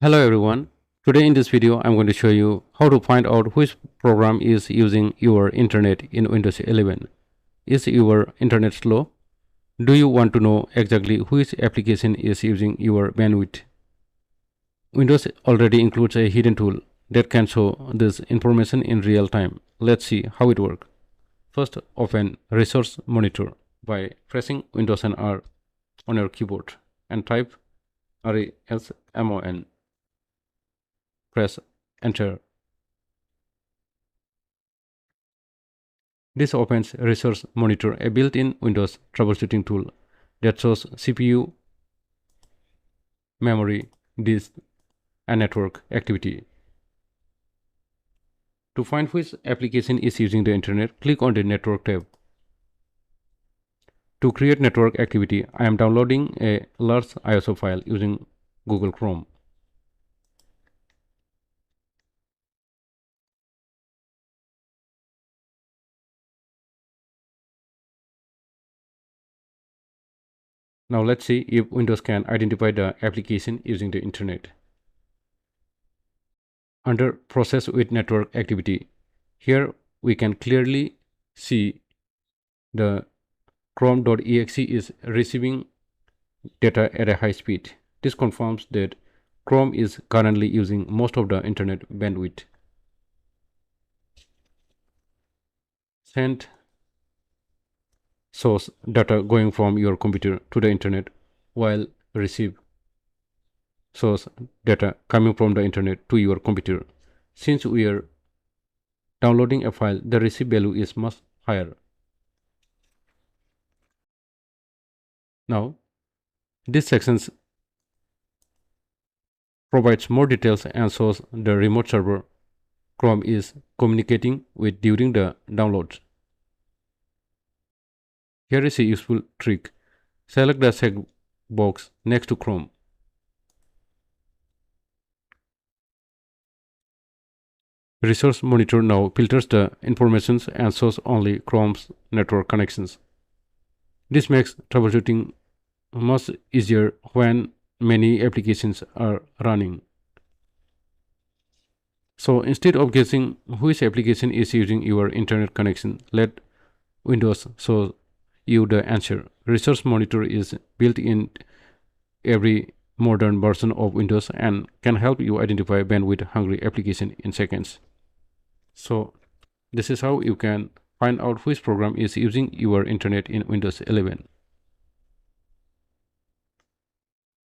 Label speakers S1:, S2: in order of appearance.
S1: Hello everyone. Today in this video I'm going to show you how to find out which program is using your internet in Windows 11. Is your internet slow? Do you want to know exactly which application is using your bandwidth? Windows already includes a hidden tool that can show this information in real time. Let's see how it works. First, open Resource Monitor by pressing Windows and R on your keyboard and type RESMON. Press enter. This opens Resource Monitor, a built-in Windows troubleshooting tool that shows CPU, memory, disk, and network activity. To find which application is using the internet, click on the Network tab. To create network activity, I am downloading a large ISO file using Google Chrome. Now let's see if Windows can identify the application using the internet. Under Process with Network Activity, here we can clearly see the chrome.exe is receiving data at a high speed. This confirms that Chrome is currently using most of the internet bandwidth. Send source data going from your computer to the internet, while receive source data coming from the internet to your computer. Since we are downloading a file, the receive value is much higher. Now, this section provides more details and shows the remote server Chrome is communicating with during the download. Here is a useful trick. Select the checkbox next to Chrome. Resource Monitor now filters the information and shows only Chrome's network connections. This makes troubleshooting much easier when many applications are running. So instead of guessing which application is using your internet connection, let Windows show you the answer. Resource Monitor is built in every modern version of Windows and can help you identify bandwidth hungry application in seconds. So this is how you can find out which program is using your internet in Windows 11.